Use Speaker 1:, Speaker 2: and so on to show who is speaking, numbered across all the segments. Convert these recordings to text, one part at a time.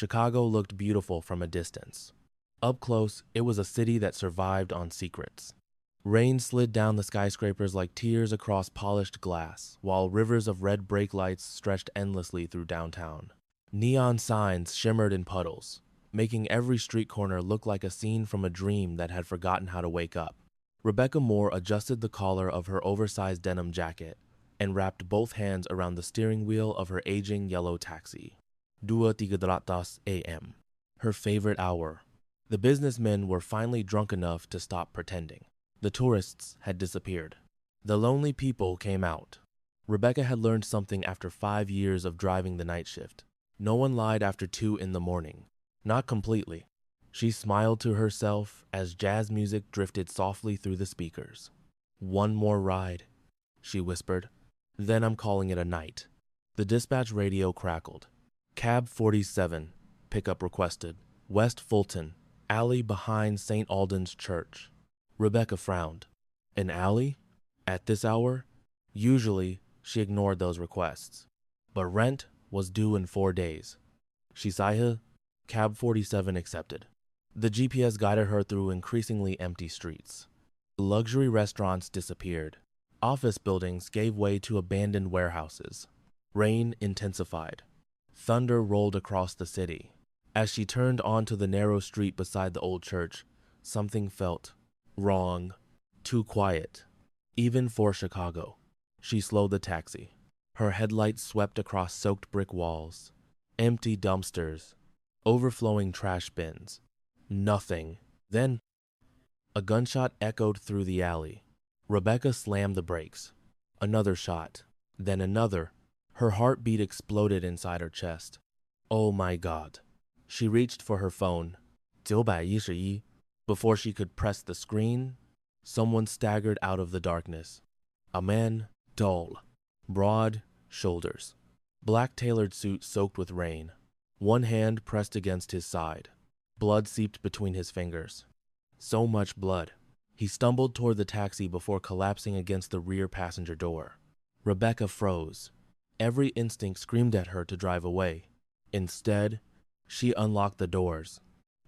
Speaker 1: Chicago looked beautiful from a distance. Up close, it was a city that survived on secrets. Rain slid down the skyscrapers like tears across polished glass, while rivers of red brake lights stretched endlessly through downtown. Neon signs shimmered in puddles, making every street corner look like a scene from a dream that had forgotten how to wake up. Rebecca Moore adjusted the collar of her oversized denim jacket and wrapped both hands around the steering wheel of her aging yellow taxi. 2:30 a.m. Her favorite hour. The businessmen were finally drunk enough to stop pretending. The tourists had disappeared. The lonely people came out. Rebecca had learned something after 5 years of driving the night shift. No one lied after 2 in the morning. Not completely. She smiled to herself as jazz music drifted softly through the speakers. "One more ride," she whispered. "Then I'm calling it a night." The dispatch radio crackled. "Cab 47, pickup requested. West Fulton, alley behind St. Alden's Church." Rebecca frowned. An alley? At this hour? Usually, she ignored those requests. But rent was due in 4 days. Shisaiha, cab 47 accepted. The GPS guided her through increasingly empty streets. Luxury restaurants disappeared. Office buildings gave way to abandoned warehouses. Rain intensified. Thunder rolled across the city. As she turned onto the narrow street beside the old church, something felt wrong. Too quiet. Even for Chicago. She slowed the taxi. Her headlights swept across soaked brick walls. Empty dumpsters. Overflowing trash bins. Nothing. Then, a gunshot echoed through the alley. Rebecca slammed the brakes. Another shot. Then another. Her heartbeat exploded inside her chest. Oh my God. She reached for her phone. 911. Before she could press the screen, someone staggered out of the darkness. A man, tall, broad shoulders, black tailored suit soaked with rain. One hand pressed against his side. Blood seeped between his fingers. So much blood. He stumbled toward the taxi before collapsing against the rear passenger door. Rebecca froze. Every instinct screamed at her to drive away. Instead, she unlocked the doors.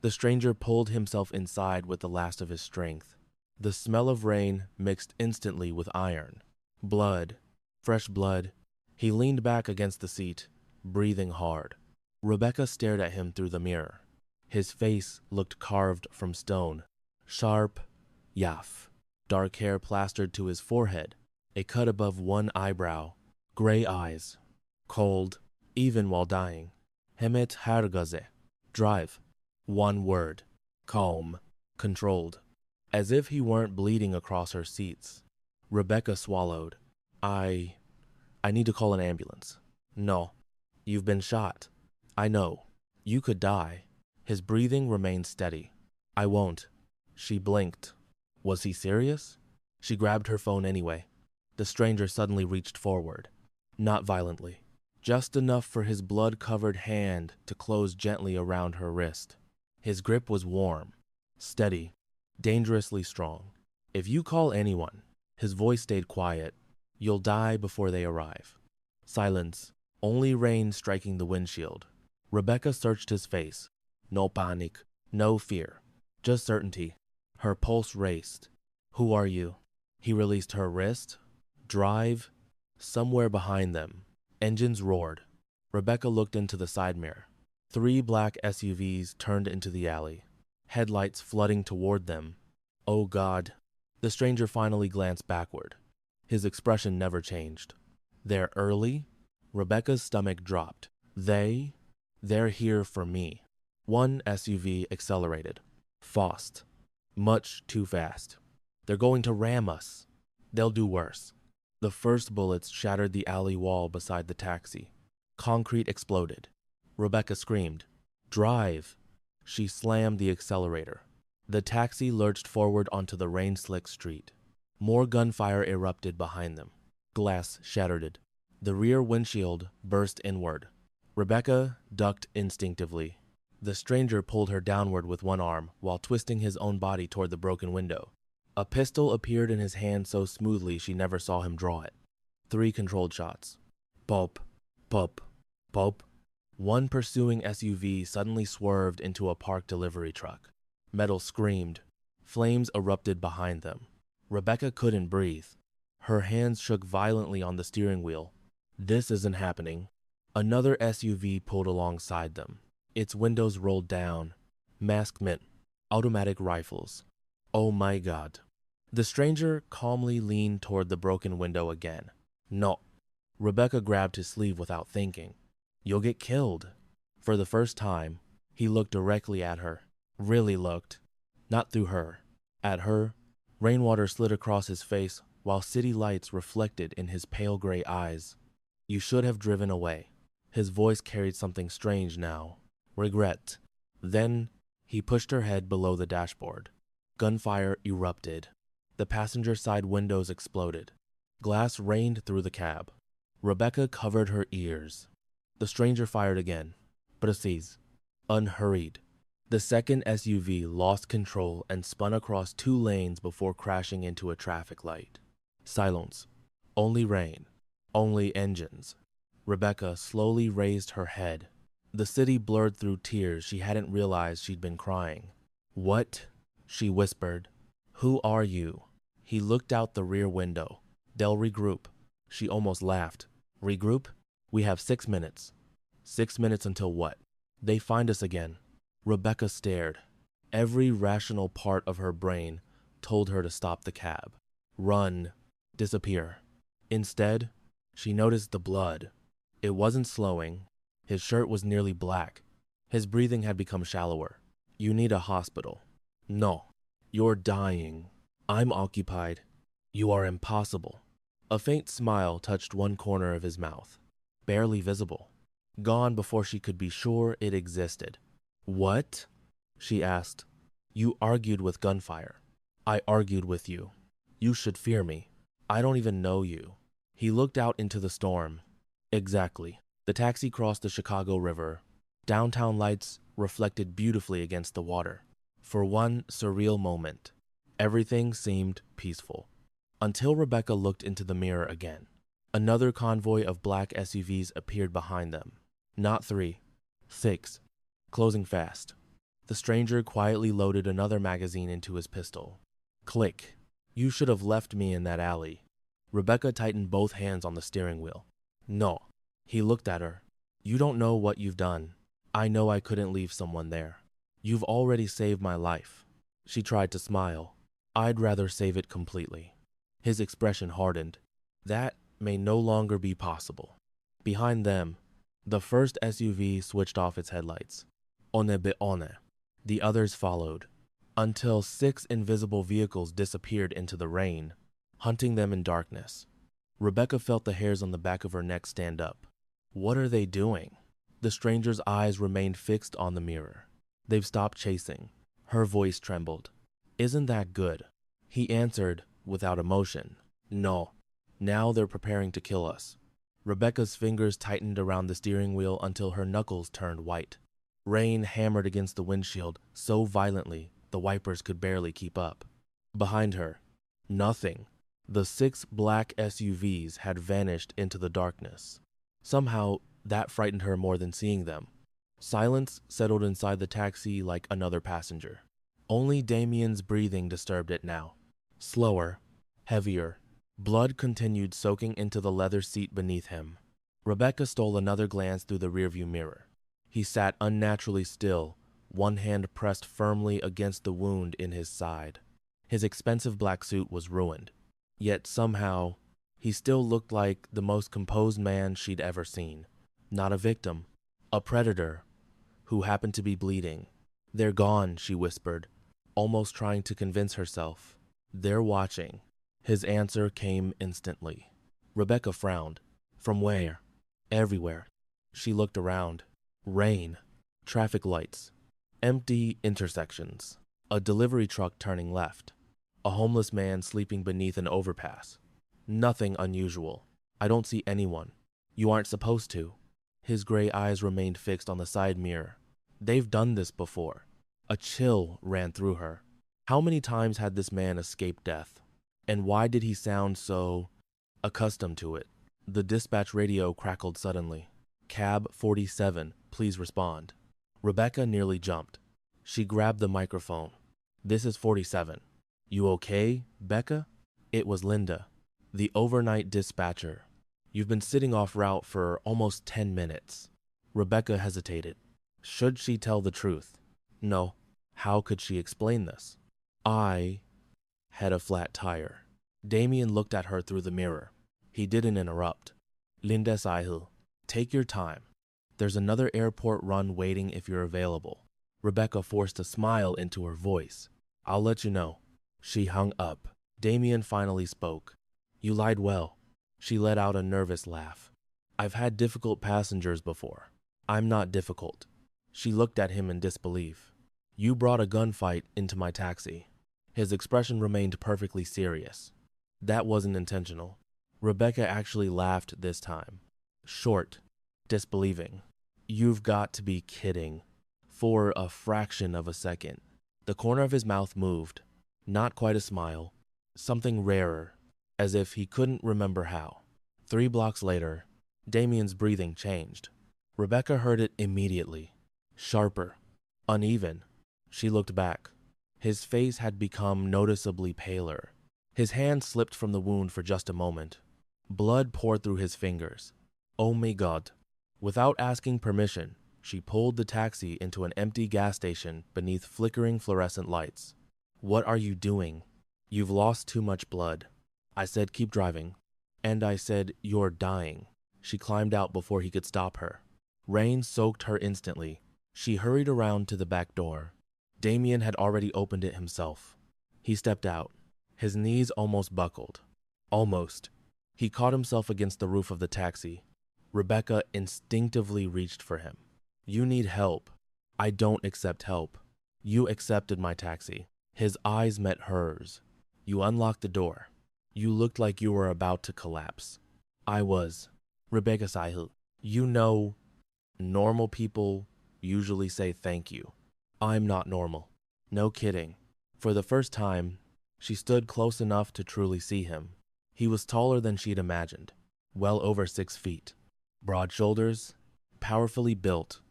Speaker 1: The stranger pulled himself inside with the last of his strength. The smell of rain mixed instantly with iron. Blood. Fresh blood. He leaned back against the seat, breathing hard. Rebecca stared at him through the mirror. His face looked carved from stone. Sharp, yaf. Dark hair plastered to his forehead. A cut above one eyebrow. Gray eyes. Cold, even while dying. Hemet hargaze. Drive. One word. Calm. Controlled. As if he weren't bleeding across her seats. Rebecca swallowed. I need to call an ambulance. No. You've been shot. I know. You could die. His breathing remained steady. I won't. She blinked. Was he serious? She grabbed her phone anyway. The stranger suddenly reached forward. Not violently. Just enough for his blood-covered hand to close gently around her wrist. His grip was warm, steady, dangerously strong. If you call anyone, his voice stayed quiet, you'll die before they arrive. Silence, only rain striking the windshield. Rebecca searched his face. No panic, no fear, just certainty. Her pulse raced. Who are you? He released her wrist. Drive. Somewhere behind them, engines roared. Rebecca looked into the side mirror. 3 black SUVs turned into the alley, headlights flooding toward them. Oh God. The stranger finally glanced backward. His expression never changed. They're early? Rebecca's stomach dropped. They're here for me. One SUV accelerated. Fast. Much too fast. They're going to ram us. They'll do worse. The first bullets shattered the alley wall beside the taxi. Concrete exploded. Rebecca screamed. Drive. She slammed the accelerator. The taxi lurched forward onto the rain-slick street. More gunfire erupted behind them. Glass shattered. The rear windshield burst inward. Rebecca ducked instinctively. The stranger pulled her downward with one arm while twisting his own body toward the broken window. A pistol appeared in his hand so smoothly she never saw him draw it. 3 controlled shots. Pop, pop, pop. One pursuing SUV suddenly swerved into a parked delivery truck. Metal screamed. Flames erupted behind them. Rebecca couldn't breathe. Her hands shook violently on the steering wheel. This isn't happening. Another SUV pulled alongside them. Its windows rolled down. Masked men, automatic rifles. Oh my God. The stranger calmly leaned toward the broken window again. No. Rebecca grabbed his sleeve without thinking. You'll get killed. For the first time, he looked directly at her. Really looked. Not through her. At her. Rainwater slid across his face while city lights reflected in his pale gray eyes. You should have driven away. His voice carried something strange now. Regret. Then, he pushed her head below the dashboard. Gunfire erupted. The passenger side windows exploded. Glass rained through the cab. Rebecca covered her ears. The stranger fired again. Precis. Unhurried. The second SUV lost control and spun across 2 lanes before crashing into a traffic light. Silence. Only rain. Only engines. Rebecca slowly raised her head. The city blurred through tears she hadn't realized she'd been crying. What? She whispered. Who are you? He looked out the rear window. They'll regroup. She almost laughed. Regroup? We have 6 minutes. 6 minutes until what? They find us again. Rebecca stared. Every rational part of her brain told her to stop the cab. Run. Disappear. Instead, she noticed the blood. It wasn't slowing. His shirt was nearly black. His breathing had become shallower. You need a hospital. No. You're dying. I'm occupied. You are impossible. A faint smile touched one corner of his mouth. Barely visible. Gone before she could be sure it existed. What? She asked. You argued with gunfire. I argued with you. You should fear me. I don't even know you. He looked out into the storm. Exactly. The taxi crossed the Chicago River. Downtown lights reflected beautifully against the water. For one surreal moment, everything seemed peaceful. Until Rebecca looked into the mirror again. Another convoy of black SUVs appeared behind them. Not 3. 6. Closing fast. The stranger quietly loaded another magazine into his pistol. Click. You should have left me in that alley. Rebecca tightened both hands on the steering wheel. No. He looked at her. You don't know what you've done. I know I couldn't leave someone there. You've already saved my life. She tried to smile. I'd rather save it completely. His expression hardened. That may no longer be possible. Behind them, the first SUV switched off its headlights. One be one. The others followed, until 6 invisible vehicles disappeared into the rain, hunting them in darkness. Rebecca felt the hairs on the back of her neck stand up. What are they doing? The stranger's eyes remained fixed on the mirror. They've stopped chasing. Her voice trembled. Isn't that good? He answered, without emotion. No. Now they're preparing to kill us. Rebecca's fingers tightened around the steering wheel until her knuckles turned white. Rain hammered against the windshield so violently the wipers could barely keep up. Behind her, nothing. The 6 black SUVs had vanished into the darkness. Somehow, that frightened her more than seeing them. Silence settled inside the taxi like another passenger. Only Damien's breathing disturbed it now. Slower, heavier. Blood continued soaking into the leather seat beneath him. Rebecca stole another glance through the rearview mirror. He sat unnaturally still, one hand pressed firmly against the wound in his side. His expensive black suit was ruined. Yet somehow, he still looked like the most composed man she'd ever seen. Not a victim, a predator who happened to be bleeding. They're gone, she whispered, almost trying to convince herself. They're watching. His answer came instantly. Rebecca frowned. From where? Everywhere. She looked around. Rain. Traffic lights. Empty intersections. A delivery truck turning left. A homeless man sleeping beneath an overpass. Nothing unusual. I don't see anyone. You aren't supposed to. His gray eyes remained fixed on the side mirror. They've done this before. A chill ran through her. How many times had this man escaped death? And why did he sound so accustomed to it? The dispatch radio crackled suddenly. Cab 47, please respond. Rebecca nearly jumped. She grabbed the microphone. This is 47. You okay, Becca? It was Linda, the overnight dispatcher. You've been sitting off route for almost 10 minutes. Rebecca hesitated. Should she tell the truth? No. How could she explain this? I had a flat tire. Damien looked at her through the mirror. He didn't interrupt. Linda Sahil, take your time. There's another airport run waiting if you're available. Rebecca forced a smile into her voice. I'll let you know. She hung up. Damien finally spoke. You lied well. She let out a nervous laugh. I've had difficult passengers before. I'm not difficult. She looked at him in disbelief. You brought a gunfight into my taxi. His expression remained perfectly serious. That wasn't intentional. Rebecca actually laughed this time. Short, disbelieving. You've got to be kidding. For a fraction of a second, the corner of his mouth moved. Not quite a smile. Something rarer, as if he couldn't remember how. 3 blocks later, Damien's breathing changed. Rebecca heard it immediately. Sharper, uneven. She looked back. His face had become noticeably paler. His hand slipped from the wound for just a moment. Blood poured through his fingers. Oh my God. Without asking permission, she pulled the taxi into an empty gas station beneath flickering fluorescent lights. What are you doing? You've lost too much blood. I said keep driving. And I said you're dying. She climbed out before he could stop her. Rain soaked her instantly. She hurried around to the back door. Damien had already opened it himself. He stepped out. His knees almost buckled. Almost. He caught himself against the roof of the taxi. Rebecca instinctively reached for him. You need help. I don't accept help. You accepted my taxi. His eyes met hers. You unlocked the door. You looked like you were about to collapse. I was. Rebecca Sahil, you know, normal people usually say thank you. I'm not normal. No kidding. For the first time, she stood close enough to truly see him. He was taller than she'd imagined, well over 6 feet. Broad shoulders, powerfully built.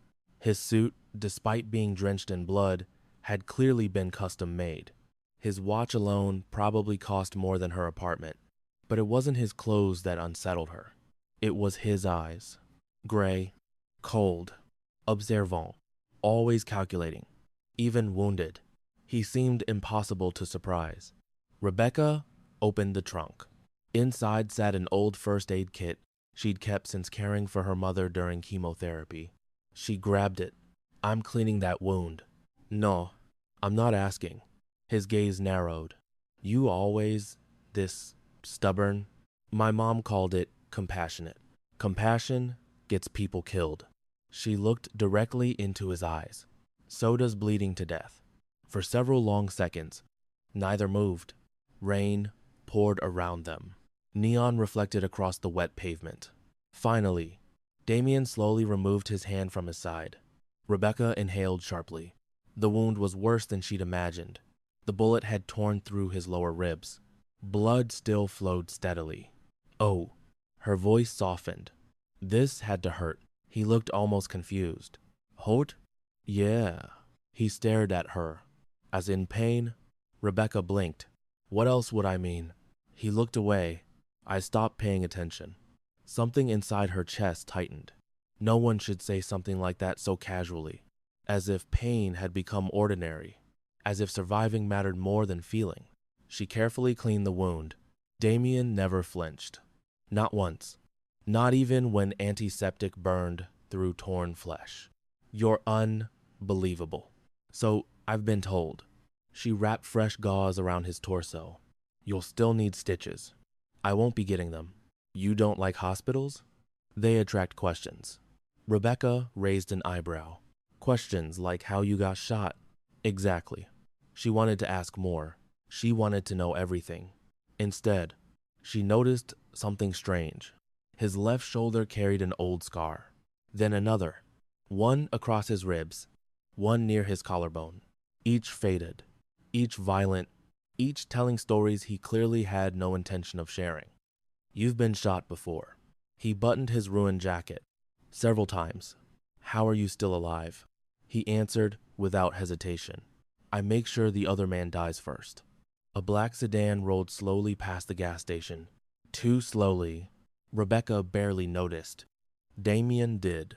Speaker 1: His suit, despite being drenched in blood, had clearly been custom made. His watch alone probably cost more than her apartment, but it wasn't his clothes that unsettled her. It was his eyes. Gray, cold, observant, always calculating, even wounded. He seemed impossible to surprise. Rebecca opened the trunk. Inside sat an old first aid kit she'd kept since caring for her mother during chemotherapy. She grabbed it. I'm cleaning that wound. No, I'm not asking. His gaze narrowed. You always this stubborn? My mom called it compassionate. Compassion gets people killed. She looked directly into his eyes. So does bleeding to death. For several long seconds, neither moved. Rain poured around them. Neon reflected across the wet pavement. Finally, Damien slowly removed his hand from his side. Rebecca inhaled sharply. The wound was worse than she'd imagined. The bullet had torn through his lower ribs. Blood still flowed steadily. Oh, her voice softened. This had to hurt. He looked almost confused. Hurt? Yeah. He stared at her. As in pain, Rebecca blinked. What else would I mean? He looked away. I stopped paying attention. Something inside her chest tightened. No one should say something like that so casually. As if pain had become ordinary. As if surviving mattered more than feeling. She carefully cleaned the wound. Damien never flinched. Not once. Not even when antiseptic burned through torn flesh. You're unbelievable. So, I've been told. She wrapped fresh gauze around his torso. You'll still need stitches. I won't be getting them. You don't like hospitals? They attract questions. Rebecca raised an eyebrow. Questions like how you got shot. Exactly. She wanted to ask more. She wanted to know everything. Instead, she noticed something strange. His left shoulder carried an old scar. Then another. One across his ribs. One near his collarbone. Each faded. Each violent. Each telling stories he clearly had no intention of sharing. You've been shot before. He buttoned his ruined jacket. Several times. "How are you still alive?" He answered without hesitation. "I make sure the other man dies first." A black sedan rolled slowly past the gas station. Too slowly. Rebecca barely noticed. Damien did.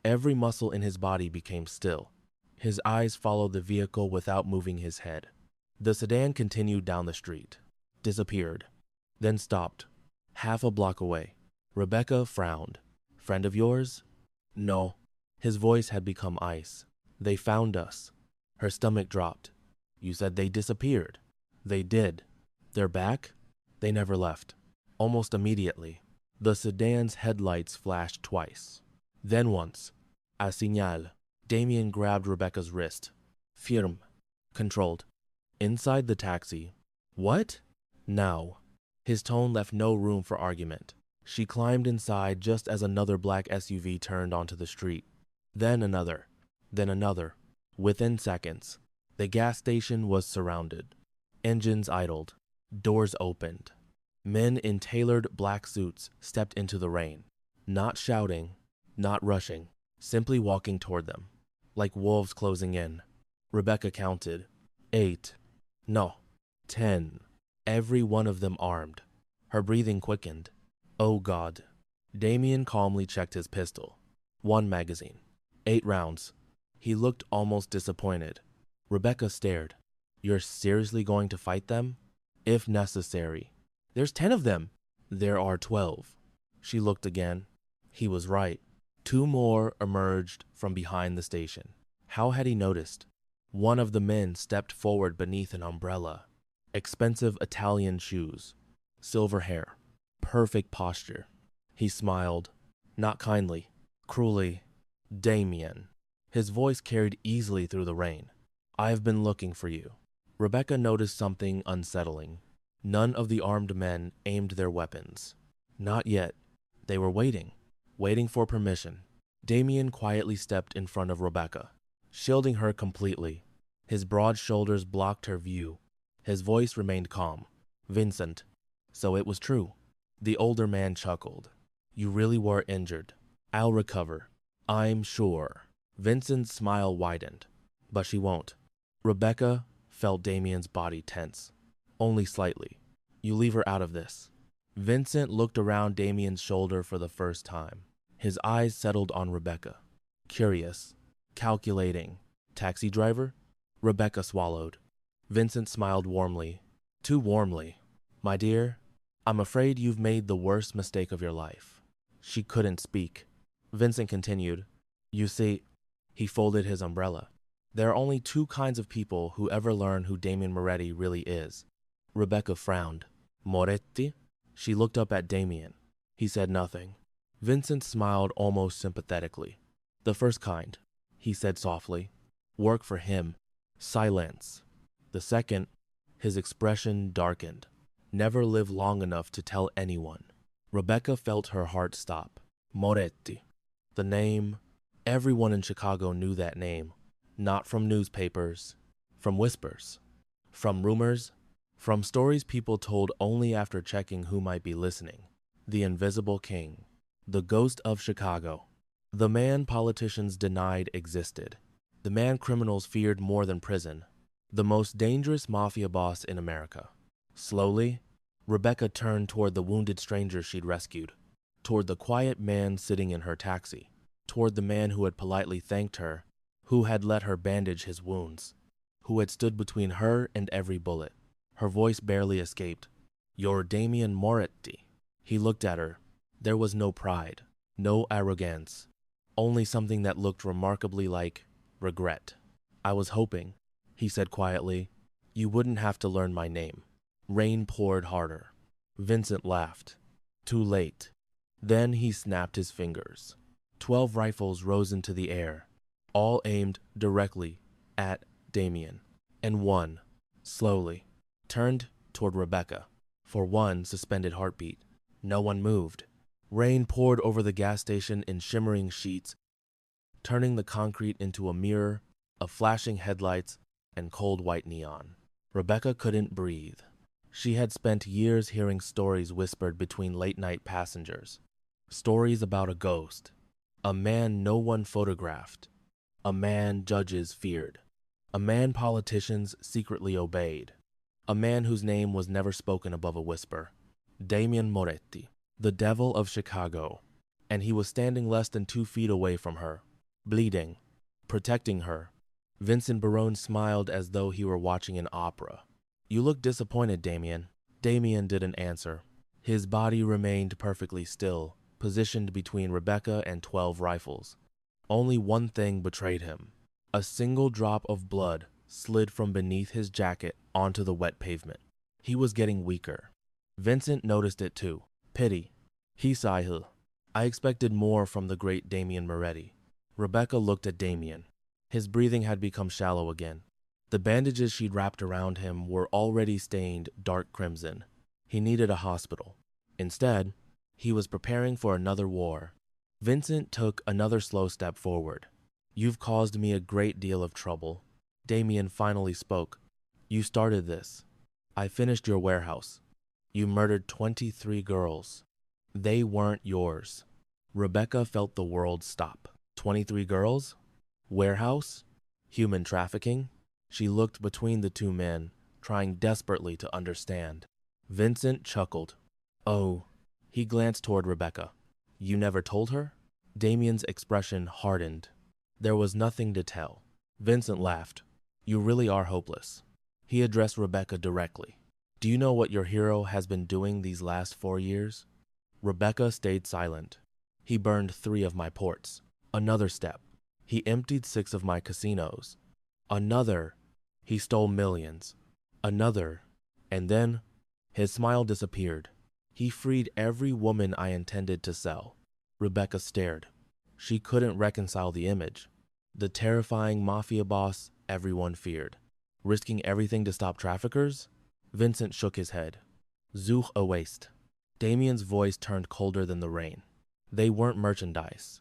Speaker 1: Every muscle in his body became still. His eyes followed the vehicle without moving his head. The sedan continued down the street, disappeared, then stopped, half a block away. Rebecca frowned. "Friend of yours?" "No." His voice had become ice. "They found us." Her stomach dropped. "You said they disappeared." "They did." "They're back?" "They never left." Almost immediately, the sedan's headlights flashed twice. Then once. A señal. Damien grabbed Rebecca's wrist. "Firm." Controlled. Inside the taxi. "What?" "Now." His tone left no room for argument. She climbed inside just as another black SUV turned onto the street. Then another. Then another. Within seconds, the gas station was surrounded. Engines idled. Doors opened. Men in tailored black suits stepped into the rain. Not shouting, not rushing, simply walking toward them, like wolves closing in. Rebecca counted. 8. No. 10. Every one of them armed. Her breathing quickened. Oh God. Damien calmly checked his pistol. 1 magazine. 8 rounds. He looked almost disappointed. Rebecca stared. "You're seriously going to fight them?" "If necessary." "There's 10 of them." "There are 12. She looked again. He was right. 2 more emerged from behind the station. How had he noticed? One of the men stepped forward beneath an umbrella. Expensive Italian shoes. Silver hair. Perfect posture. He smiled. Not kindly. Cruelly. "Damien." His voice carried easily through the rain. "I've been looking for you." Rebecca noticed something unsettling. None of the armed men aimed their weapons. Not yet. They were waiting. Waiting for permission. Damien quietly stepped in front of Rebecca, shielding her completely. His broad shoulders blocked her view. His voice remained calm. "Vincent." So it was true. The older man chuckled. "You really were injured. I'll recover. I'm sure." Vincent's smile widened. "But she won't." Rebecca felt Damien's body tense. "Only slightly. You leave her out of this." Vincent looked around Damien's shoulder for the first time. His eyes settled on Rebecca. Curious. Calculating. "Taxi driver?" Rebecca swallowed. Vincent smiled warmly. Too warmly. "My dear, I'm afraid you've made the worst mistake of your life." She couldn't speak. Vincent continued. "You see," he folded his umbrella, "there are only 2 kinds of people who ever learn who Damien Moretti really is." Rebecca frowned. "Moretti?" She looked up at Damien. He said nothing. Vincent smiled almost sympathetically. "The first kind," he said softly, "work for him. Silence. The second," his expression darkened, "never live long enough to tell anyone." Rebecca felt her heart stop. Moretti. The name. Everyone in Chicago knew that name. Not from newspapers. From whispers. From rumors. From stories people told only after checking who might be listening. The Invisible King. The ghost of Chicago. The man politicians denied existed. The man criminals feared more than prison. The most dangerous mafia boss in America. Slowly, Rebecca turned toward the wounded stranger she'd rescued. Toward the quiet man sitting in her taxi. Toward the man who had politely thanked her, who had let her bandage his wounds, who had stood between her and every bullet. Her voice barely escaped. "You're Damien Moretti." He looked at her. There was no pride, no arrogance, only something that looked remarkably like regret. "I was hoping," he said quietly, "you wouldn't have to learn my name." Rain poured harder. Vincent laughed. Too late. Then he snapped his fingers. 12 rifles rose into the air, all aimed directly at Damien, and one, slowly, turned toward Rebecca. For one suspended heartbeat, no one moved. Rain poured over the gas station in shimmering sheets, turning the concrete into a mirror of flashing headlights and cold white neon. Rebecca couldn't breathe. She had spent years hearing stories whispered between late-night passengers. Stories about a ghost, A man no one photographed. A man judges feared. A man politicians secretly obeyed. A man whose name was never spoken above a whisper. Damien Moretti, the devil of Chicago. And he was standing less than 2 feet away from her, bleeding, protecting her. Vincent Barone smiled as though he were watching an opera. You look disappointed, Damien. Damien didn't answer. His body remained perfectly still, positioned between Rebecca and 12 rifles. Only one thing betrayed him. A single drop of blood slid from beneath his jacket onto the wet pavement. He was getting weaker. Vincent noticed it too. Pity. He sighed. I expected more from the great Damien Moretti. Rebecca looked at Damien. His breathing had become shallow again. The bandages she'd wrapped around him were already stained dark crimson. He needed a hospital. Instead, he was preparing for another war. Vincent took another slow step forward. You've caused me a great deal of trouble. Damien finally spoke. You started this. I finished your warehouse. You murdered 23 girls. They weren't yours. Rebecca felt the world stop. 23 girls? Warehouse? Human trafficking? She looked between the two men, trying desperately to understand. Vincent chuckled. Oh. He glanced toward Rebecca. You never told her? Damien's expression hardened. There was nothing to tell. Vincent laughed. You really are hopeless. He addressed Rebecca directly. Do you know what your hero has been doing these last 4 years? Rebecca stayed silent. He burned 3 of my ports. Another step. He emptied 6 of my casinos. Another. He stole millions. Another. And then, his smile disappeared. He freed every woman I intended to sell. Rebecca stared. She couldn't reconcile the image. The terrifying mafia boss everyone feared. Risking everything to stop traffickers? Vincent shook his head. Zuch a waste. Damien's voice turned colder than the rain. They weren't merchandise.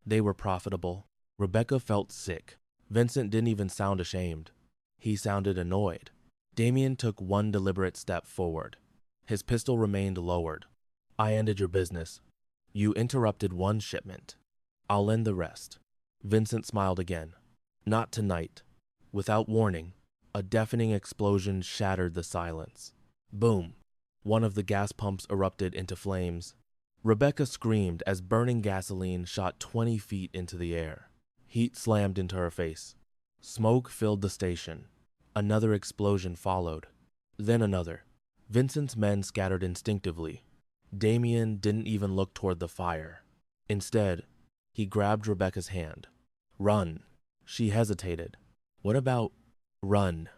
Speaker 1: They were profitable. Rebecca felt sick. Vincent didn't even sound ashamed. He sounded annoyed. Damien took one deliberate step forward. His pistol remained lowered. I ended your business. You interrupted one shipment. I'll end the rest. Vincent smiled again. Not tonight. Without warning, a deafening explosion shattered the silence. Boom. One of the gas pumps erupted into flames. Rebecca screamed as burning gasoline shot 20 feet into the air. Heat slammed into her face. Smoke filled the station. Another explosion followed. Then another. Vincent's men scattered instinctively. Damien didn't even look toward the fire. Instead, he grabbed Rebecca's hand. Run. She hesitated. What about run?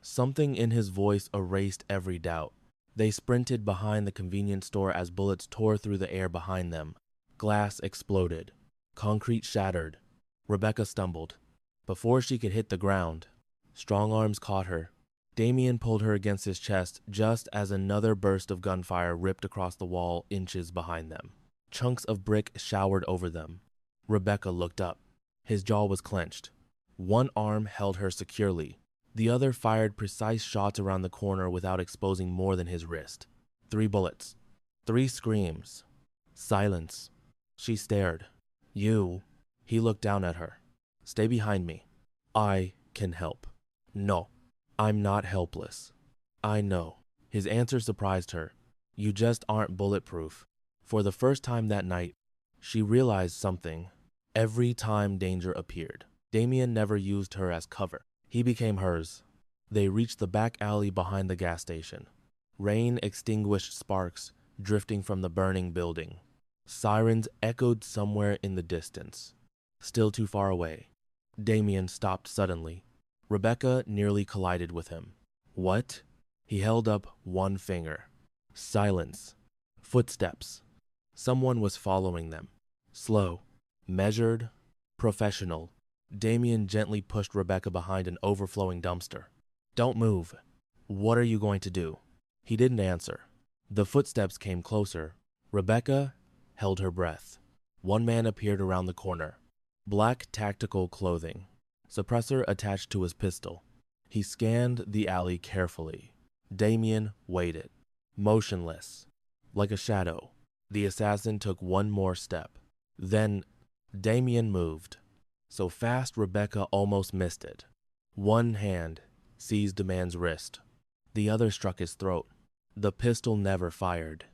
Speaker 1: Something in his voice erased every doubt. They sprinted behind the convenience store as bullets tore through the air behind them. Glass exploded. Concrete shattered. Rebecca stumbled. Before she could hit the ground, strong arms caught her. Damien pulled her against his chest just as another burst of gunfire ripped across the wall inches behind them. Chunks of brick showered over them. Rebecca looked up. His jaw was clenched. One arm held her securely. The other fired precise shots around the corner without exposing more than his wrist. 3 bullets. 3 screams. Silence. She stared. You. He looked down at her. Stay behind me. I can help. No. I'm not helpless. I know. His answer surprised her. You just aren't bulletproof. For the first time that night, she realized something. Every time danger appeared, Damien never used her as cover. He became hers. They reached the back alley behind the gas station. Rain extinguished sparks drifting from the burning building. Sirens echoed somewhere in the distance. Still too far away. Damien stopped suddenly. Rebecca nearly collided with him. What? He held up one finger. Silence. Footsteps. Someone was following them. Slow. Measured. Professional. Damien gently pushed Rebecca behind an overflowing dumpster. Don't move. What are you going to do? He didn't answer. The footsteps came closer. Rebecca held her breath. One man appeared around the corner. Black tactical clothing. Suppressor attached to his pistol. He scanned the alley carefully. Damien waited. Motionless. Like a shadow. The assassin took one more step. Then Damien moved. So fast Rebecca almost missed it. One hand seized the man's wrist. The other struck his throat. The pistol never fired.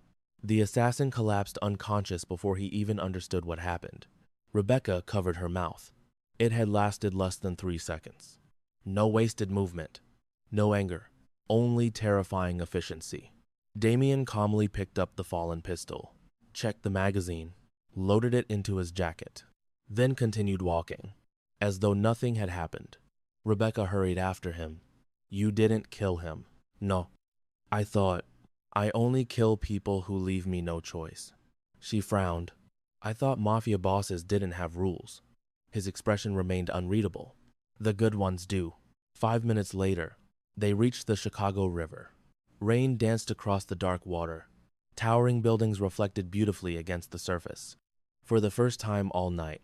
Speaker 1: The assassin collapsed unconscious before he even understood what happened. Rebecca covered her mouth. It had lasted less than 3 seconds. No wasted movement. No anger. Only terrifying efficiency. Damien calmly picked up the fallen pistol, checked the magazine, loaded it into his jacket, then continued walking, as though nothing had happened. Rebecca hurried after him. You didn't kill him. No. I thought, I only kill people who leave me no choice. She frowned. I thought mafia bosses didn't have rules. His expression remained unreadable. The good ones do. 5 minutes later, they reached the Chicago River. Rain danced across the dark water. Towering buildings reflected beautifully against the surface. For the first time all night,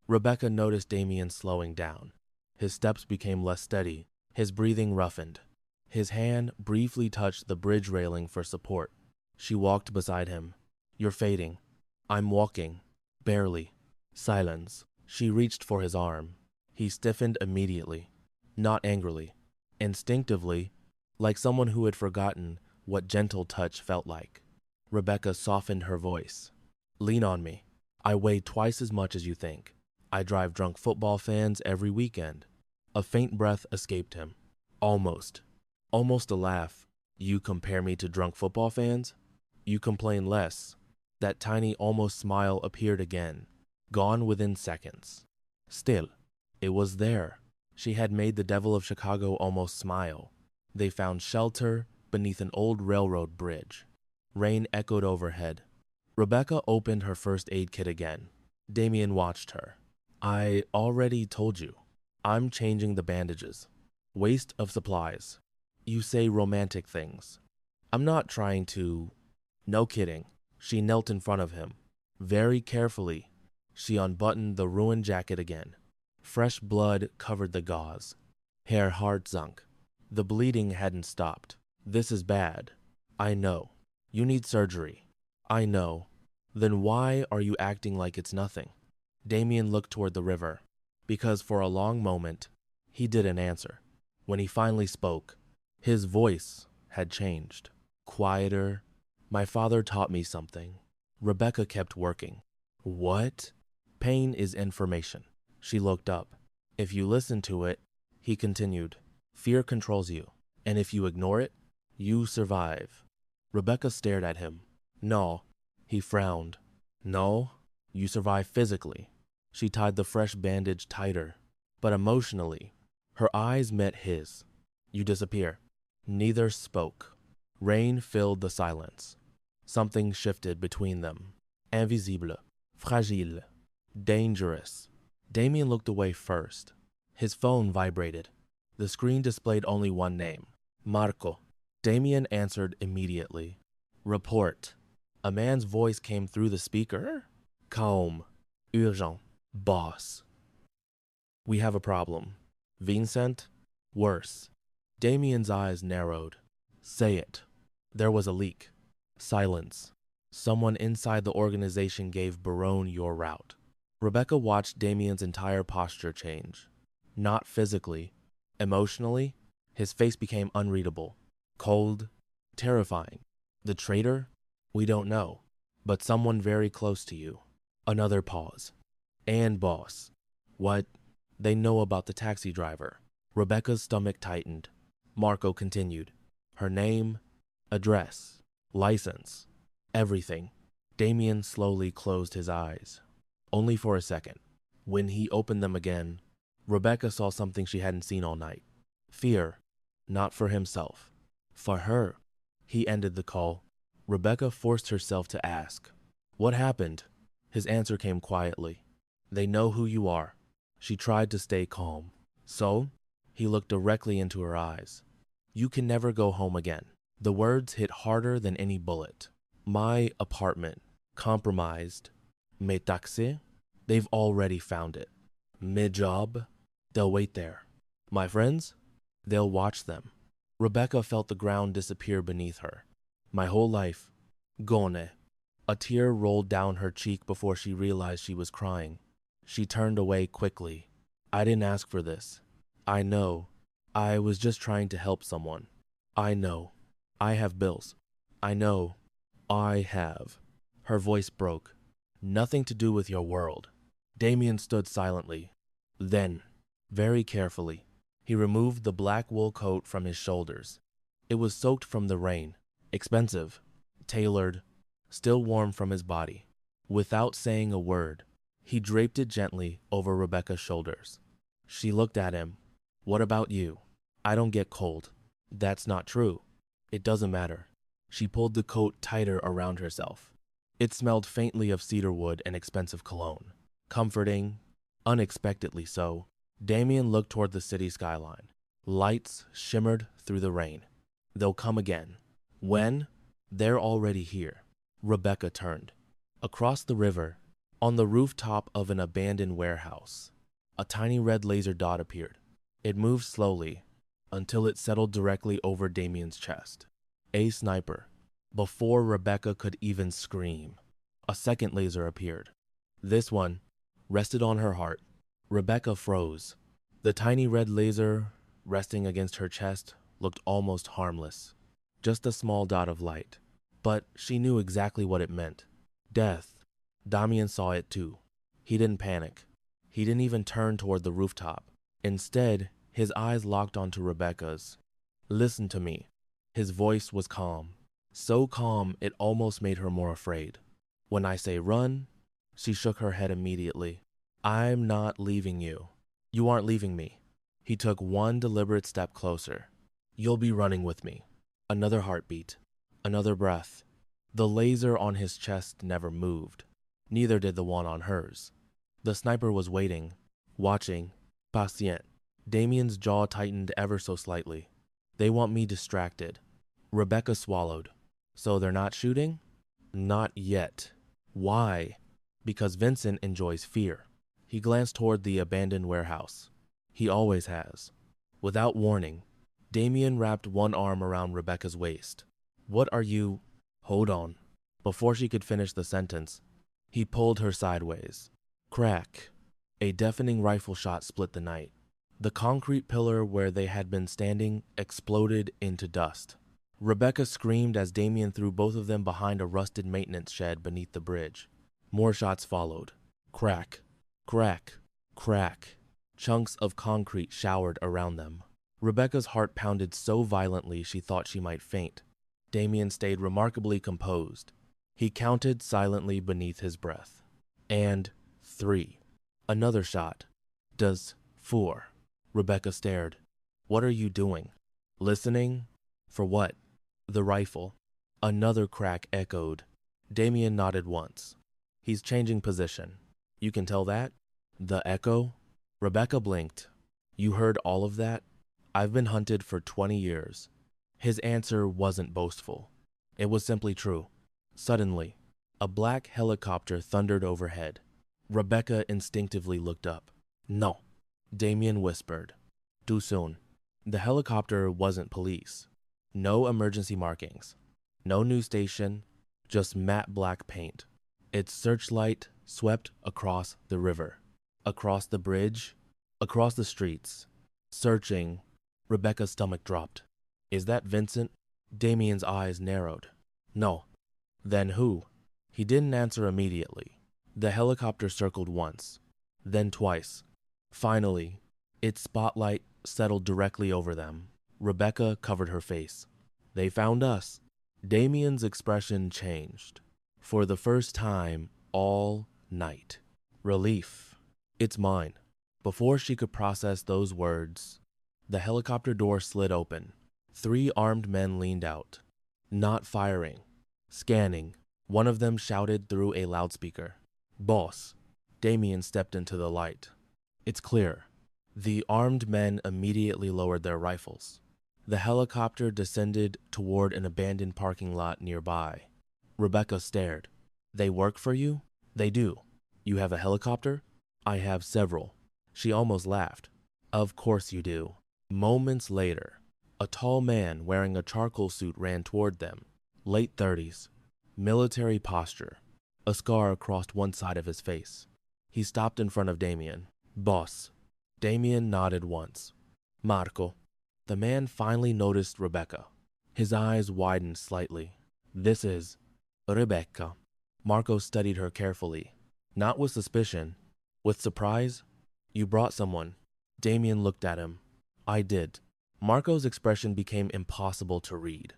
Speaker 1: Rebecca noticed Damien slowing down. His steps became less steady, his breathing roughened. His hand briefly touched the bridge railing for support. She walked beside him. You're fading. I'm walking. Barely. Silence. She reached for his arm. He stiffened immediately. Not angrily. Instinctively, like someone who had forgotten what gentle touch felt like. Rebecca softened her voice. Lean on me. I weigh twice as much as you think. I drive drunk football fans every weekend. A faint breath escaped him. Almost. Almost a laugh. You compare me to drunk football fans? You complain less. That tiny almost smile appeared again, gone within seconds. Still, it was there. She had made the devil of Chicago almost smile. They found shelter beneath an old railroad bridge. Rain echoed overhead. Rebecca opened her first aid kit again. Damien watched her. I already told you. I'm changing the bandages. Waste of supplies. You say romantic things. I'm not trying to... No kidding. She knelt in front of him. Very carefully, she unbuttoned the ruined jacket again. Fresh blood covered the gauze. Her heart sunk. The bleeding hadn't stopped. This is bad. I know. You need surgery. I know. Then why are you acting like it's nothing? Damien looked toward the river, because for a long moment, he didn't answer. When he finally spoke, his voice had changed. Quieter. My father taught me something. Rebecca kept working. What? Pain is information. She looked up. If you listen to it, he continued, fear controls you, and if you ignore it, you survive. Rebecca stared at him. No. He frowned. No, you survive physically. She tied the fresh bandage tighter, but emotionally, her eyes met his. You disappear. Neither spoke. Rain filled the silence. Something shifted between them. Invisible. Fragile. Dangerous. Damien looked away first. His phone vibrated. The screen displayed only one name. Marco. Damien answered immediately. Report. A man's voice came through the speaker. Calm. Urgent. Boss. We have a problem. Vincent? Worse. Damien's eyes narrowed. Say it. There was a leak. Silence. Someone inside the organization gave Barone your route. Rebecca watched Damien's entire posture change. Not physically. Emotionally, his face became unreadable. Cold. Terrifying. The traitor? We don't know. But someone very close to you. Another pause. And boss. What? They know about the taxi driver. Rebecca's stomach tightened. Marco continued. Her name, address, license, everything. Damien slowly closed his eyes. Only for a second. When he opened them again, Rebecca saw something she hadn't seen all night. Fear. Not for himself. For her. He ended the call. Rebecca forced herself to ask, what happened? His answer came quietly. They know who you are. She tried to stay calm. So? He looked directly into her eyes. You can never go home again. The words hit harder than any bullet. My apartment. Compromised. Mes taxes? They've already found it. Mes job? They'll wait there. My friends? They'll watch them. Rebecca felt the ground disappear beneath her. My whole life. Gone. A tear rolled down her cheek before she realized she was crying. She turned away quickly. I didn't ask for this. I know. I was just trying to help someone. I know. I have bills. I know. I have. Her voice broke. Nothing to do with your world. Damien stood silently. Then, very carefully, he removed the black wool coat from his shoulders. It was soaked from the rain, expensive, tailored, still warm from his body. Without saying a word, he draped it gently over Rebecca's shoulders. She looked at him. What about you? I don't get cold. That's not true. It doesn't matter. She pulled the coat tighter around herself. It smelled faintly of cedar wood and expensive cologne. Comforting, unexpectedly so. Damien looked toward the city skyline. Lights shimmered through the rain. They'll come again. When? They're already here. Rebecca turned. Across the river, on the rooftop of an abandoned warehouse, a tiny red laser dot appeared. It moved slowly until it settled directly over Damien's chest. A sniper. Before Rebecca could even scream, a second laser appeared. This one rested on her heart. Rebecca froze. The tiny red laser resting against her chest looked almost harmless. Just a small dot of light. But she knew exactly what it meant. Death. Damien saw it too. He didn't panic. He didn't even turn toward the rooftop. Instead, his eyes locked onto Rebecca's. Listen to me. His voice was calm. So calm it almost made her more afraid. When I say run, she shook her head immediately. I'm not leaving you. You aren't leaving me. He took one deliberate step closer. You'll be running with me. Another heartbeat. Another breath. The laser on his chest never moved. Neither did the one on hers. The sniper was waiting, watching, patient. Damien's jaw tightened ever so slightly. They want me distracted. Rebecca swallowed. So they're not shooting? Not yet. Why? Because Vincent enjoys fear. He glanced toward the abandoned warehouse. He always has. Without warning, Damien wrapped one arm around Rebecca's waist. What are you? Hold on. Before she could finish the sentence, he pulled her sideways. Crack. A deafening rifle shot split the night. The concrete pillar where they had been standing exploded into dust. Rebecca screamed as Damien threw both of them behind a rusted maintenance shed beneath the bridge. More shots followed. Crack. Crack. Crack. Chunks of concrete showered around them. Rebecca's heart pounded so violently she thought she might faint. Damien stayed remarkably composed. He counted silently beneath his breath. And 3. Another shot. Does 4. Rebecca stared. What are you doing? Listening? For what? The rifle. Another crack echoed. Damien nodded once. He's changing position. You can tell that? The echo? Rebecca blinked. You heard all of that? I've been hunted for 20 years. His answer wasn't boastful. It was simply true. Suddenly, a black helicopter thundered overhead. Rebecca instinctively looked up. No, Damien whispered. Too soon. The helicopter wasn't police. No emergency markings. No news station. Just matte black paint. Its searchlight swept across the river. Across the bridge. Across the streets. Searching. Rebecca's stomach dropped. Is that Vincent? Damien's eyes narrowed. No. Then who? He didn't answer immediately. The helicopter circled once, then twice. Finally, its spotlight settled directly over them. Rebecca covered her face. They found us. Damien's expression changed. For the first time all night. Relief. It's mine. Before she could process those words, the helicopter door slid open. 3 armed men leaned out. Not firing. Scanning. One of them shouted through a loudspeaker. Boss. Damien stepped into the light. It's clear. The armed men immediately lowered their rifles. The helicopter descended toward an abandoned parking lot nearby. Rebecca stared. They work for you? They do. You have a helicopter? I have several. She almost laughed. Of course you do. Moments later, a tall man wearing a charcoal suit ran toward them. Late 30s. Military posture. A scar across one side of his face. He stopped in front of Damien. Boss. Damien nodded once. Marco. The man finally noticed Rebecca. His eyes widened slightly. This is Rebecca. Marco studied her carefully. Not with suspicion, with surprise. You brought someone. Damien looked at him. I did. Marco's expression became impossible to read.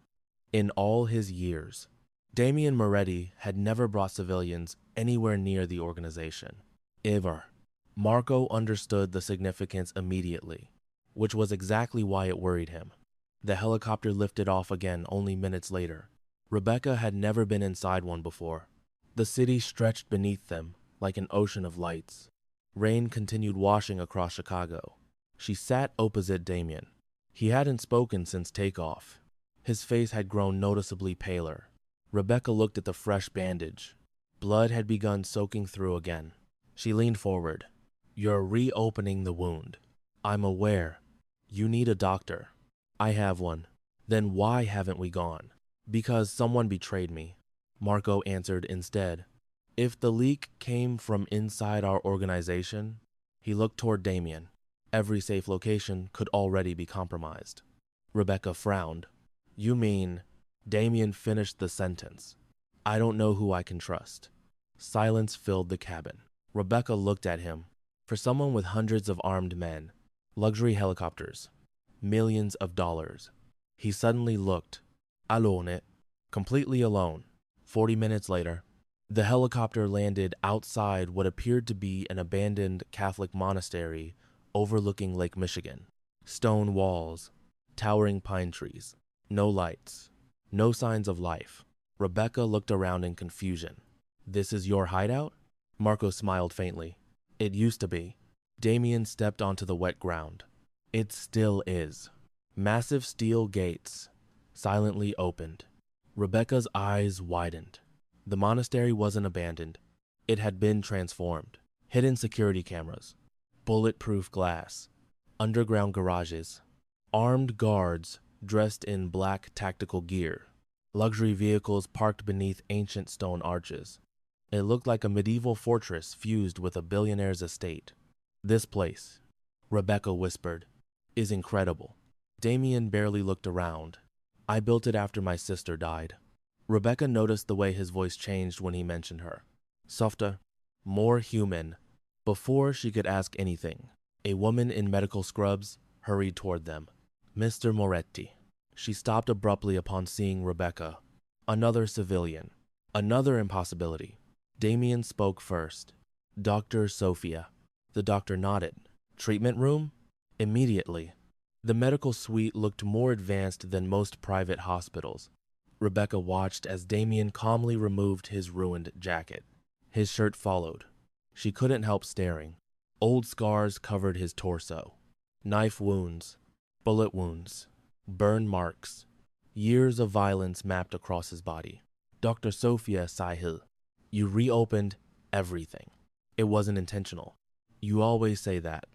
Speaker 1: In all his years, Damien Moretti had never brought civilians anywhere near the organization. Ever. Marco understood the significance immediately, which was exactly why it worried him. The helicopter lifted off again only minutes later. Rebecca had never been inside one before. The city stretched beneath them like an ocean of lights. Rain continued washing across Chicago. She sat opposite Damien. He hadn't spoken since takeoff. His face had grown noticeably paler. Rebecca looked at the fresh bandage. Blood had begun soaking through again. She leaned forward. You're reopening the wound. I'm aware. You need a doctor. I have one. Then why haven't we gone? Because someone betrayed me. Marco answered instead. If the leak came from inside our organization, he looked toward Damien. Every safe location could already be compromised. Rebecca frowned. You mean... Damien finished the sentence. I don't know who I can trust. Silence filled the cabin. Rebecca looked at him. For someone with hundreds of armed men, luxury helicopters, millions of dollars, he suddenly looked alone, completely alone. 40 minutes later, the helicopter landed outside what appeared to be an abandoned Catholic monastery overlooking Lake Michigan. Stone walls, towering pine trees, no lights, no signs of life. Rebecca looked around in confusion. This is your hideout? Marco smiled faintly. It used to be. Damien stepped onto the wet ground. It still is. Massive steel gates silently opened. Rebecca's eyes widened. The monastery wasn't abandoned. It had been transformed. Hidden security cameras, bulletproof glass, underground garages, armed guards dressed in black tactical gear, luxury vehicles parked beneath ancient stone arches. It looked like a medieval fortress fused with a billionaire's estate. This place, Rebecca whispered, is incredible. Damien barely looked around. I built it after my sister died. Rebecca noticed the way his voice changed when he mentioned her. Softer, more human. Before she could ask anything, a woman in medical scrubs hurried toward them. Mr. Moretti. She stopped abruptly upon seeing Rebecca. Another civilian. Another impossibility. Damien spoke first. Dr. Sophia. The doctor nodded. Treatment room? Immediately. The medical suite looked more advanced than most private hospitals. Rebecca watched as Damien calmly removed his ruined jacket. His shirt followed. She couldn't help staring. Old scars covered his torso. Knife wounds, bullet wounds, burn marks. Years of violence mapped across his body. Dr. Sophia Sahil, you reopened everything. It wasn't intentional. You always say that.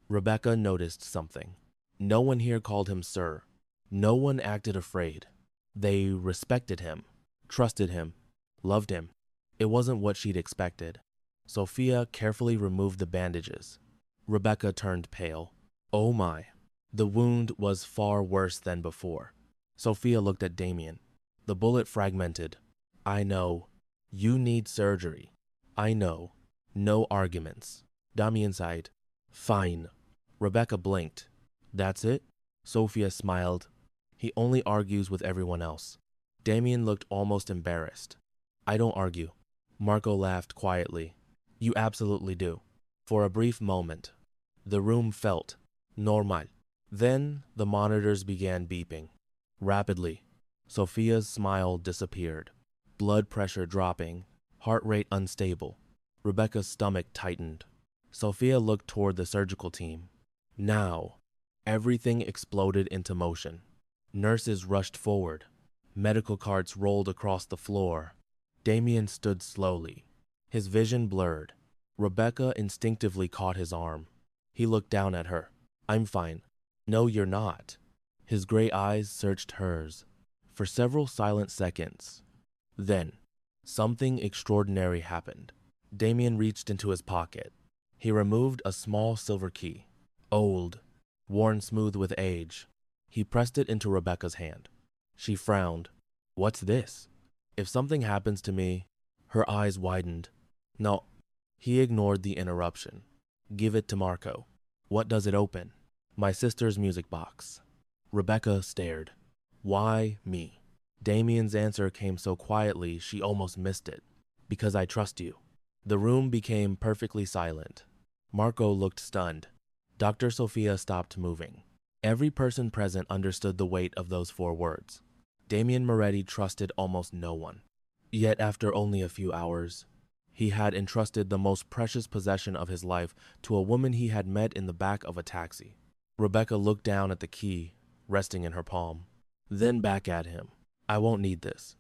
Speaker 1: Rebecca noticed something. No one here called him sir. No one acted afraid. They respected him, trusted him, loved him. It wasn't what she'd expected. Sophia carefully removed the bandages. Rebecca turned pale. Oh my. The wound was far worse than before. Sophia looked at Damien. The bullet fragmented. I know. You need surgery. I know. No arguments. Damien sighed. Fine. Rebecca blinked. That's it? Sophia smiled. He only argues with everyone else. Damien looked almost embarrassed. I don't argue. Marco laughed quietly. You absolutely do. For a brief moment, the room felt normal. Then the monitors began beeping. Rapidly, Sophia's smile disappeared. Blood pressure dropping, heart rate unstable. Rebecca's stomach tightened. Sophia looked toward the surgical team. Now, everything exploded into motion. Nurses rushed forward. Medical carts rolled across the floor. Damien stood slowly, his vision blurred. Rebecca instinctively caught his arm. He looked down at her. I'm fine. No, you're not. His gray eyes searched hers for several silent seconds. Then, something extraordinary happened. Damien reached into his pocket. He removed a small silver key, old, worn smooth with age. He pressed it into Rebecca's hand. She frowned. What's this? If something happens to me, her eyes widened. No, he ignored the interruption. Give it to Marco. What does it open? My sister's music box. Rebecca stared. Why me? Damien's answer came so quietly she almost missed it. Because I trust you. The room became perfectly silent. Marco looked stunned. Dr. Sophia stopped moving. Every person present understood the weight of those 4 words. Damien Moretti trusted almost no one. Yet after only a few hours, he had entrusted the most precious possession of his life to a woman he had met in the back of a taxi. Rebecca looked down at the key, resting in her palm, then back at him. I won't need this.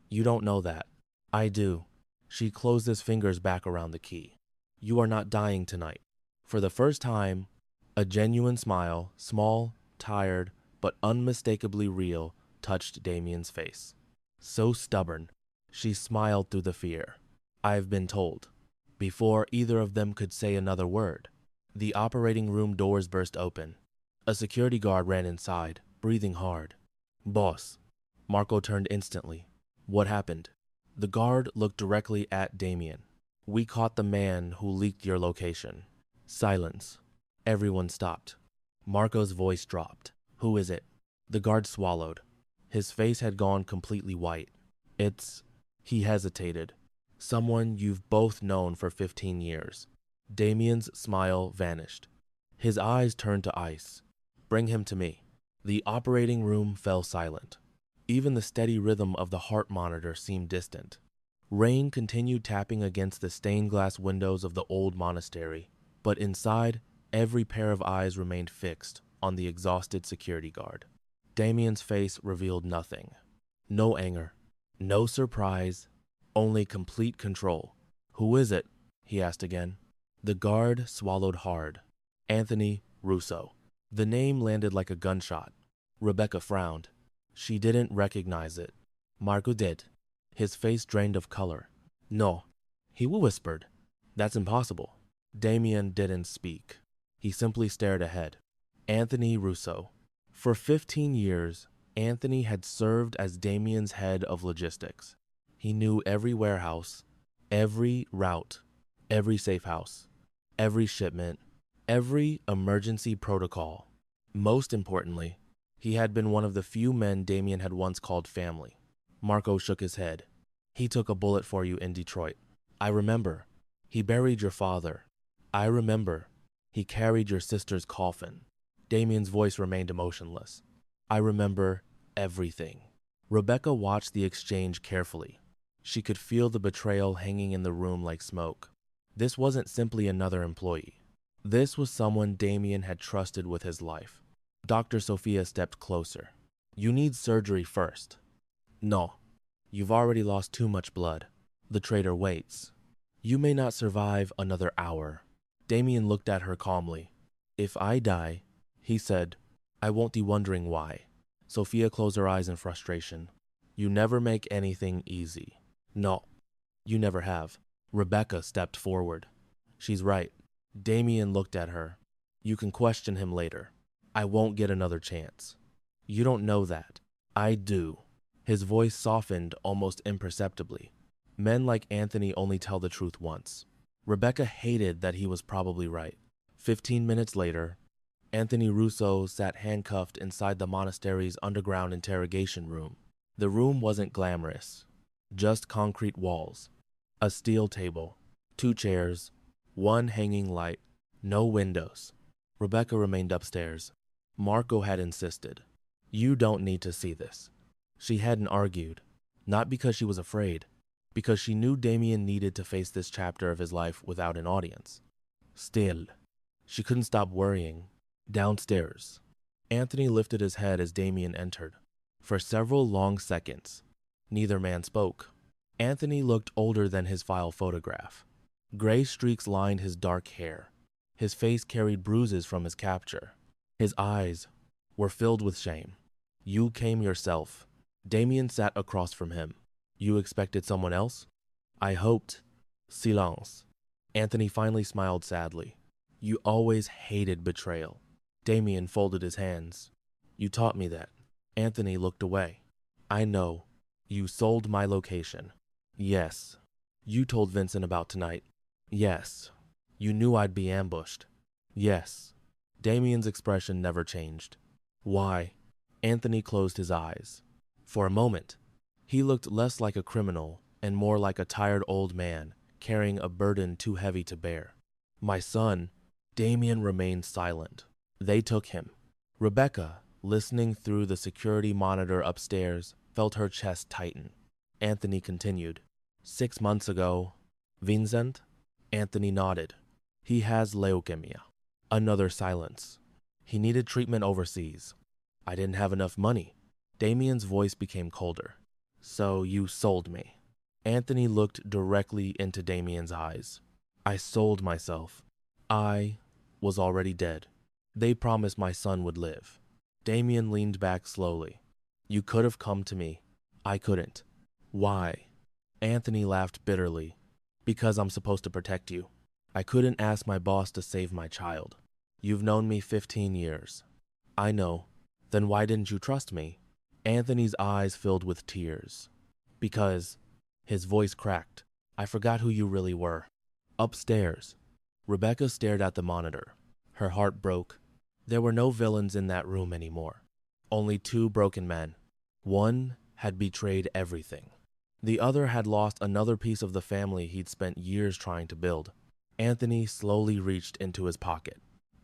Speaker 1: You don't know that. I do. She closed his fingers back around the key. You are not dying tonight. For the first time, a genuine smile, small, tired, but unmistakably real, touched Damien's face. So stubborn, she smiled through the fear. I've been told. Before either of them could say another word, the operating room doors burst open. A security guard ran inside, breathing hard. Boss. Marco turned instantly. What happened? The guard looked directly at Damien. We caught the man who leaked your location. Silence. Everyone stopped. Marco's voice dropped. Who is it? The guard swallowed. His face had gone completely white. It's... He hesitated. Someone you've both known for 15 years. Damien's smile vanished. His eyes turned to ice. Bring him to me. The operating room fell silent. Even the steady rhythm of the heart monitor seemed distant. Rain continued tapping against the stained glass windows of the old monastery, but inside, every pair of eyes remained fixed on the exhausted security guard. Damien's face revealed nothing. No anger, no surprise, only complete control. Who is it? He asked again. The guard swallowed hard. Anthony Russo. The name landed like a gunshot. Rebecca frowned. She didn't recognize it. Marco did. His face drained of color. No, he whispered. That's impossible. Damien didn't speak. He simply stared ahead. Anthony Russo. For 15 years, Anthony had served as Damien's head of logistics. He knew every warehouse, every route, every safe house, every shipment, every emergency protocol. Most importantly, he had been one of the few men Damien had once called family. Marco shook his head. He took a bullet for you in Detroit. I remember. He buried your father. I remember. He carried your sister's coffin. Damien's voice remained emotionless. I remember everything. Rebecca watched the exchange carefully. She could feel the betrayal hanging in the room like smoke. This wasn't simply another employee. This was someone Damien had trusted with his life. Dr. Sophia stepped closer. You need surgery first. No. You've already lost too much blood. The traitor waits. You may not survive another hour. Damien looked at her calmly. If I die, he said, I won't be wondering why. Sophia closed her eyes in frustration. You never make anything easy. No, you never have. Rebecca stepped forward. She's right. Damien looked at her. You can question him later. I won't get another chance. You don't know that. I do. His voice softened almost imperceptibly. Men like Anthony only tell the truth once. Rebecca hated that he was probably right. 15 minutes later, Anthony Russo sat handcuffed inside the monastery's underground interrogation room. The room wasn't glamorous. Just concrete walls, a steel table, 2 chairs, 1 hanging light, no windows. Rebecca remained upstairs. Marco had insisted. You don't need to see this. She hadn't argued, not because she was afraid, because she knew Damien needed to face this chapter of his life without an audience. Still, she couldn't stop worrying. Downstairs, Anthony lifted his head as Damien entered. For several long seconds, neither man spoke. Anthony looked older than his file photograph. Gray streaks lined his dark hair. His face carried bruises from his capture. His eyes were filled with shame. You came yourself. Damien sat across from him. You expected someone else? I hoped. Silence. Anthony finally smiled sadly. You always hated betrayal. Damien folded his hands. You taught me that. Anthony looked away. I know. You sold my location. Yes. You told Vincent about tonight. Yes. You knew I'd be ambushed. Yes. Damien's expression never changed. Why? Anthony closed his eyes. For a moment, he looked less like a criminal and more like a tired old man carrying a burden too heavy to bear. My son. Damien remained silent. They took him. Rebecca, listening through the security monitor upstairs, felt her chest tighten. Anthony continued. 6 months ago. Vincent? Anthony nodded. He has leukemia. Another silence. He needed treatment overseas. I didn't have enough money. Damien's voice became colder. So you sold me. Anthony looked directly into Damien's eyes. I sold myself. I was already dead. They promised my son would live. Damien leaned back slowly. You could have come to me. I couldn't. Why? Anthony laughed bitterly. Because I'm supposed to protect you. I couldn't ask my boss to save my child. You've known me 15 years. I know. Then why didn't you trust me? Anthony's eyes filled with tears. Because, his voice cracked, I forgot who you really were. Upstairs, Rebecca stared at the monitor. Her heart broke. There were no villains in that room anymore. Only 2 broken men. One had betrayed everything. The other had lost another piece of the family he'd spent years trying to build. Anthony slowly reached into his pocket.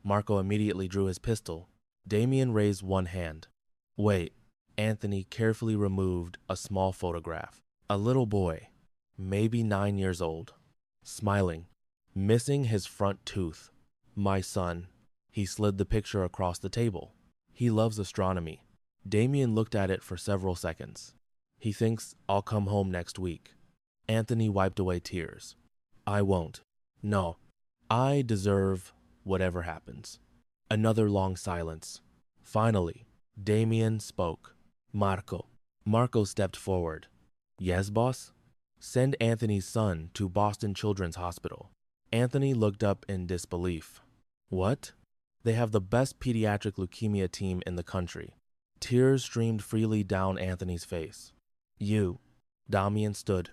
Speaker 1: Marco immediately drew his pistol. Damien raised one hand. Wait. Anthony carefully removed a small photograph. A little boy, maybe 9 years old, smiling, missing his front tooth. My son. He slid the picture across the table. He loves astronomy. Damien looked at it for several seconds. He thinks I'll come home next week. Anthony wiped away tears. I won't. No. I deserve whatever happens. Another long silence. Finally, Damien spoke. Marco. Marco stepped forward. Yes, boss? Send Anthony's son to Boston Children's Hospital. Anthony looked up in disbelief. What? They have the best pediatric leukemia team in the country. Tears streamed freely down Anthony's face. You. Damien stood.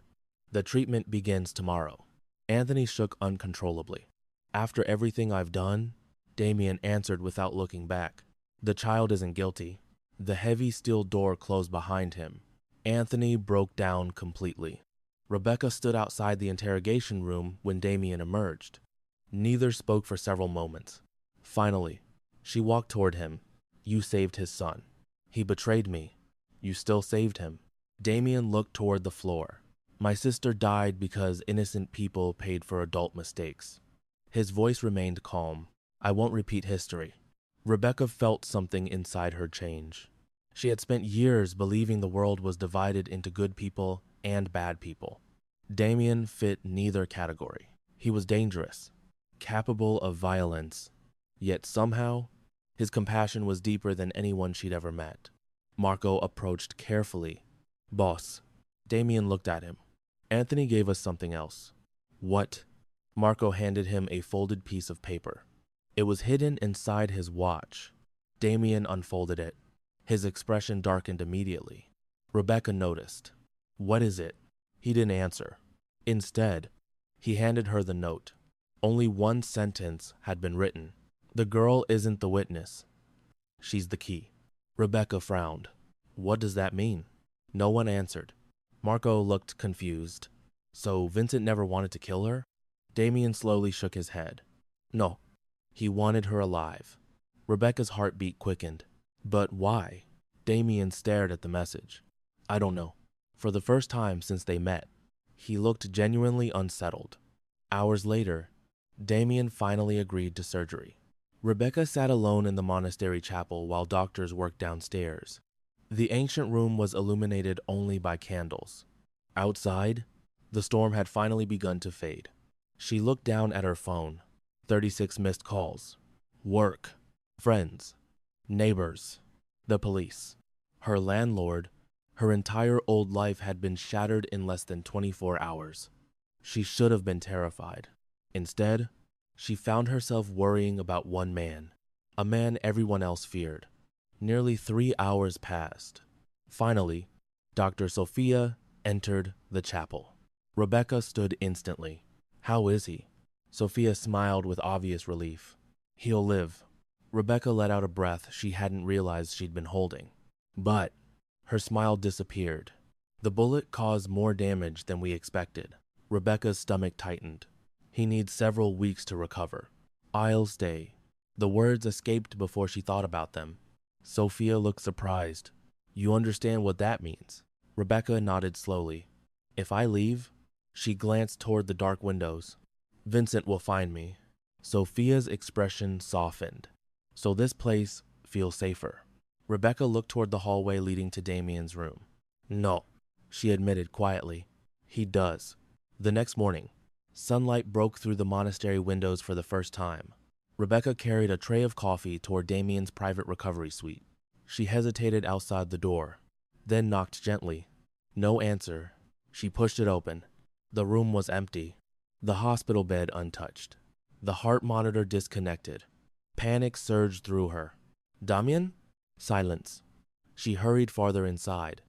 Speaker 1: The treatment begins tomorrow. Anthony shook uncontrollably. After everything I've done, Damien answered without looking back. The child isn't guilty. The heavy steel door closed behind him. Anthony broke down completely. Rebecca stood outside the interrogation room when Damien emerged. Neither spoke for several moments. Finally, she walked toward him. You saved his son. He betrayed me. You still saved him. Damien looked toward the floor. My sister died because innocent people paid for adult mistakes. His voice remained calm. I won't repeat history. Rebecca felt something inside her change. She had spent years believing the world was divided into good people and bad people. Damien fit neither category. He was dangerous, capable of violence, yet somehow, his compassion was deeper than anyone she'd ever met. Marco approached carefully. Boss. Damien looked at him. Anthony gave us something else. What? Marco handed him a folded piece of paper. It was hidden inside his watch. Damien unfolded it. His expression darkened immediately. Rebecca noticed. What is it? He didn't answer. Instead, he handed her the note. Only one sentence had been written. The girl isn't the witness. She's the key. Rebecca frowned. What does that mean? No one answered. Marco looked confused. So Vincent never wanted to kill her? Damien slowly shook his head. No. He wanted her alive. Rebecca's heartbeat quickened. But why? Damien stared at the message. I don't know. For the first time since they met, he looked genuinely unsettled. Hours later, Damien finally agreed to surgery. Rebecca sat alone in the monastery chapel while doctors worked downstairs. The ancient room was illuminated only by candles. Outside, the storm had finally begun to fade. She looked down at her phone. 36 missed calls. Work. Friends. Neighbors. The police. Her landlord. Her entire old life had been shattered in less than 24 hours. She should have been terrified. Instead, she found herself worrying about one man, a man everyone else feared. Nearly 3 hours passed. Finally, Dr. Sophia entered the chapel. Rebecca stood instantly. "How is he?" Sophia smiled with obvious relief. "He'll live." Rebecca let out a breath she hadn't realized she'd been holding. But her smile disappeared. "The bullet caused more damage than we expected." Rebecca's stomach tightened. "He needs several weeks to recover." "I'll stay." The words escaped before she thought about them. Sophia looked surprised. "You understand what that means?" Rebecca nodded slowly. "If I leave?" She glanced toward the dark windows. "Vincent will find me." Sophia's expression softened. "So this place feels safer." Rebecca looked toward the hallway leading to Damien's room. "No," she admitted quietly. "He does." The next morning, sunlight broke through the monastery windows for the first time. Rebecca carried a tray of coffee toward Damien's private recovery suite. She hesitated outside the door, then knocked gently. No answer. She pushed it open. The room was empty. The hospital bed untouched. The heart monitor disconnected. Panic surged through her. "Damien?" Silence. She hurried farther inside.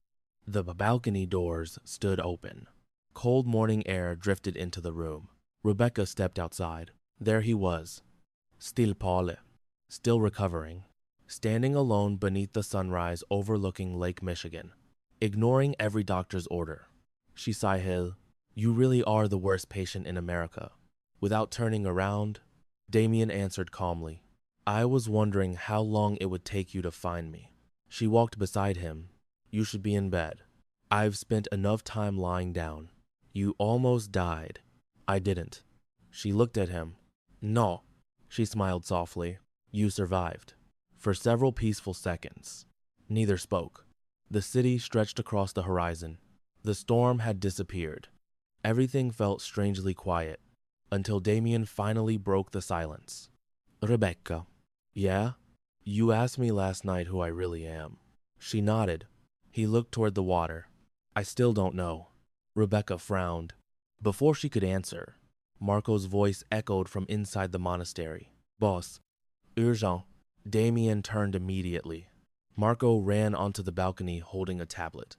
Speaker 1: The balcony doors stood open. Cold morning air drifted into the room. Rebecca stepped outside. There he was, still pale, still recovering, standing alone beneath the sunrise overlooking Lake Michigan, ignoring every doctor's order. She sighed. "You really are the worst patient in America." Without turning around, Damien answered calmly, "I was wondering how long it would take you to find me." She walked beside him. "You should be in bed. I've spent enough time lying down. You almost died." "I didn't." She looked at him. "No." She smiled softly. "You survived." For several peaceful seconds, neither spoke. The city stretched across the horizon. The storm had disappeared. Everything felt strangely quiet, until Damien finally broke the silence. "Rebecca." "Yeah? You asked me last night who I really am." She nodded. He looked toward the water. "I still don't know." Rebecca frowned. Before she could answer, Marco's voice echoed from inside the monastery. "Boss, urgent." Damien turned immediately. Marco ran onto the balcony holding a tablet.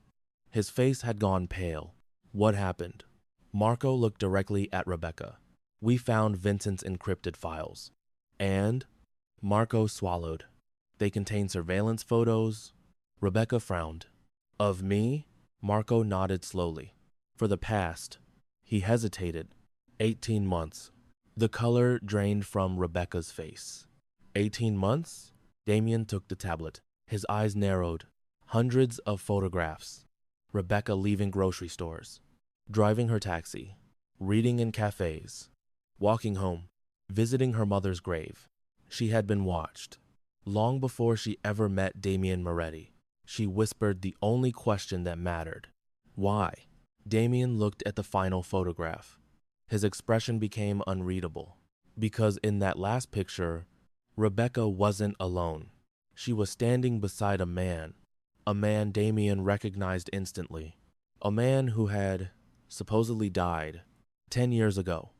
Speaker 1: His face had gone pale. "What happened?" Marco looked directly at Rebecca. "We found Vincent's encrypted files." "And?" Marco swallowed. "They contain surveillance photos." Rebecca frowned. "Of me?" Marco nodded slowly. "For the past." He hesitated. 18 months. The color drained from Rebecca's face. 18 months? Damien took the tablet. His eyes narrowed. Hundreds of photographs. Rebecca leaving grocery stores, driving her taxi, reading in cafes, walking home, visiting her mother's grave. She had been watched. Long before she ever met Damien Moretti, she whispered the only question that mattered. Why? Damien looked at the final photograph. His expression became unreadable. Because in that last picture, Rebecca wasn't alone. She was standing beside a man Damien recognized instantly. A man who had supposedly died 10 years ago.